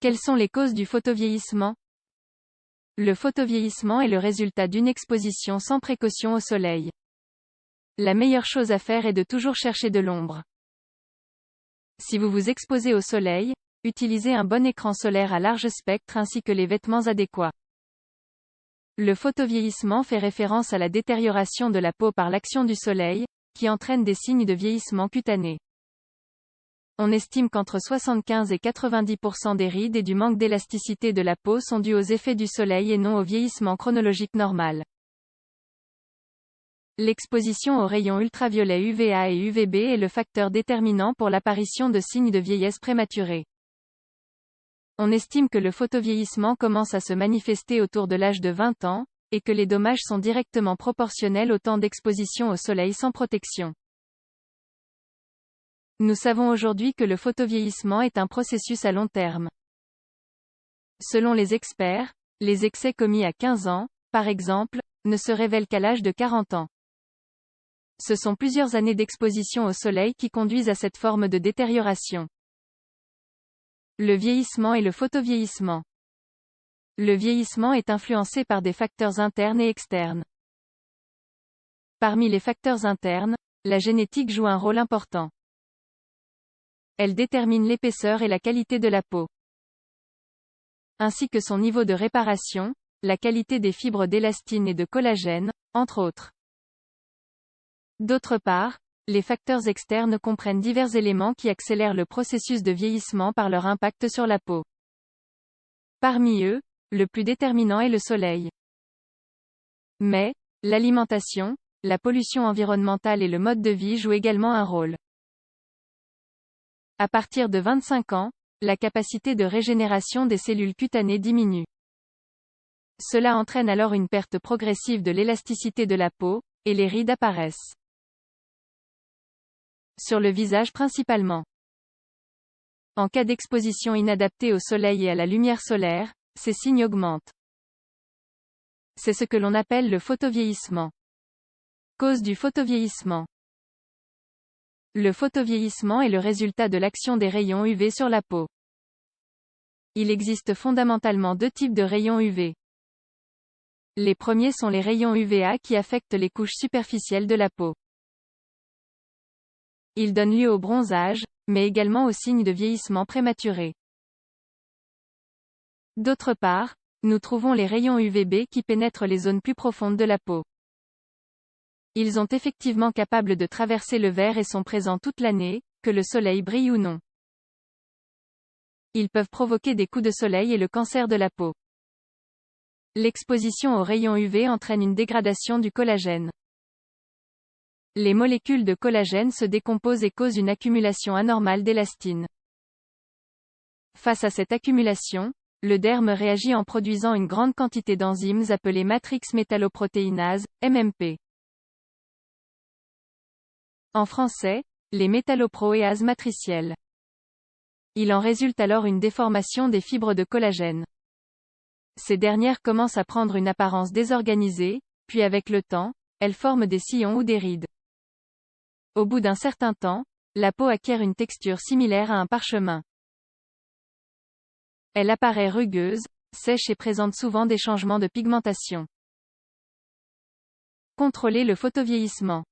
Quelles sont les causes du photovieillissement? Le photovieillissement est le résultat d'une exposition sans précaution au soleil. La meilleure chose à faire est de toujours chercher de l'ombre. Si vous vous exposez au soleil, utilisez un bon écran solaire à large spectre ainsi que les vêtements adéquats. Le photovieillissement fait référence à la détérioration de la peau par l'action du soleil, qui entraîne des signes de vieillissement cutané. On estime qu'entre 75 et 90% des rides et du manque d'élasticité de la peau sont dus aux effets du soleil et non au vieillissement chronologique normal. L'exposition aux rayons ultraviolets UVA et UVB est le facteur déterminant pour l'apparition de signes de vieillesse prématurée. On estime que le photovieillissement commence à se manifester autour de l'âge de 20 ans, et que les dommages sont directement proportionnels au temps d'exposition au soleil sans protection. Nous savons aujourd'hui que le photovieillissement est un processus à long terme. Selon les experts, les excès commis à 15 ans, par exemple, ne se révèlent qu'à l'âge de 40 ans. Ce sont plusieurs années d'exposition au soleil qui conduisent à cette forme de détérioration. Le vieillissement et le photovieillissement. Le vieillissement est influencé par des facteurs internes et externes. Parmi les facteurs internes, la génétique joue un rôle important. Elle détermine l'épaisseur et la qualité de la peau, ainsi que son niveau de réparation, la qualité des fibres d'élastine et de collagène, entre autres. D'autre part, les facteurs externes comprennent divers éléments qui accélèrent le processus de vieillissement par leur impact sur la peau. Parmi eux, le plus déterminant est le soleil. Mais, l'alimentation, la pollution environnementale et le mode de vie jouent également un rôle. À partir de 25 ans, la capacité de régénération des cellules cutanées diminue. Cela entraîne alors une perte progressive de l'élasticité de la peau, et les rides apparaissent. Sur le visage principalement. En cas d'exposition inadaptée au soleil et à la lumière solaire, ces signes augmentent. C'est ce que l'on appelle le photovieillissement. Cause du photovieillissement. Le photovieillissement est le résultat de l'action des rayons UV sur la peau. Il existe fondamentalement deux types de rayons UV. Les premiers sont les rayons UVA qui affectent les couches superficielles de la peau. Ils donnent lieu au bronzage, mais également aux signes de vieillissement prématuré. D'autre part, nous trouvons les rayons UVB qui pénètrent les zones plus profondes de la peau. Ils sont effectivement capables de traverser le verre et sont présents toute l'année, que le soleil brille ou non. Ils peuvent provoquer des coups de soleil et le cancer de la peau. L'exposition aux rayons UV entraîne une dégradation du collagène. Les molécules de collagène se décomposent et causent une accumulation anormale d'élastine. Face à cette accumulation, le derme réagit en produisant une grande quantité d'enzymes appelées matrix métalloprotéinases, MMP. En français, les métalloproéases matricielles. Il en résulte alors une déformation des fibres de collagène. Ces dernières commencent à prendre une apparence désorganisée, puis avec le temps, elles forment des sillons ou des rides. Au bout d'un certain temps, la peau acquiert une texture similaire à un parchemin. Elle apparaît rugueuse, sèche et présente souvent des changements de pigmentation. Contrôler le photovieillissement.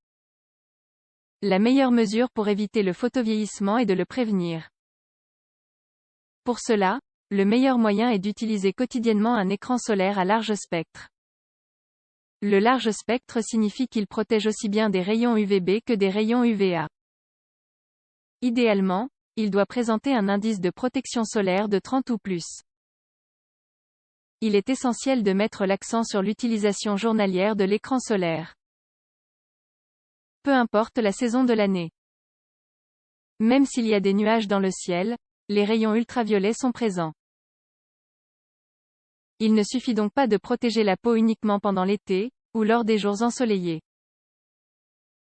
La meilleure mesure pour éviter le photovieillissement est de le prévenir. Pour cela, le meilleur moyen est d'utiliser quotidiennement un écran solaire à large spectre. Le large spectre signifie qu'il protège aussi bien des rayons UVB que des rayons UVA. Idéalement, il doit présenter un indice de protection solaire de 30 ou plus. Il est essentiel de mettre l'accent sur l'utilisation journalière de l'écran solaire. Peu importe la saison de l'année. Même s'il y a des nuages dans le ciel, les rayons ultraviolets sont présents. Il ne suffit donc pas de protéger la peau uniquement pendant l'été, ou lors des jours ensoleillés.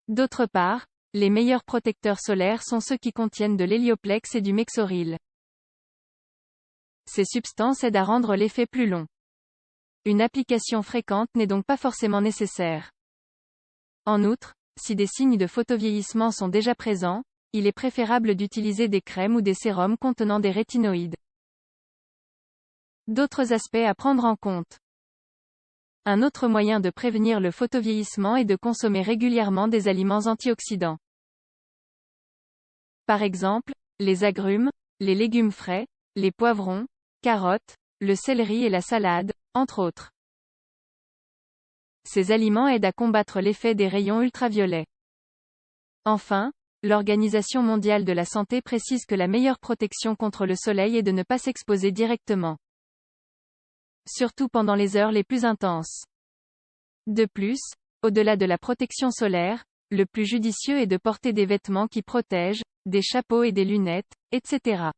D'autre part, les meilleurs protecteurs solaires sont ceux qui contiennent de l'hélioplex et du mexoryl. Ces substances aident à rendre l'effet plus long. Une application fréquente n'est donc pas forcément nécessaire. En outre, si des signes de photovieillissement sont déjà présents, il est préférable d'utiliser des crèmes ou des sérums contenant des rétinoïdes. D'autres aspects à prendre en compte. Un autre moyen de prévenir le photovieillissement est de consommer régulièrement des aliments antioxydants. Par exemple, les agrumes, les légumes frais, les poivrons, carottes, le céleri et la salade, entre autres. Ces aliments aident à combattre l'effet des rayons ultraviolets. Enfin, l'Organisation mondiale de la santé précise que la meilleure protection contre le soleil est de ne pas s'exposer directement. Surtout pendant les heures les plus intenses. De plus, au-delà de la protection solaire, le plus judicieux est de porter des vêtements qui protègent, des chapeaux et des lunettes, etc.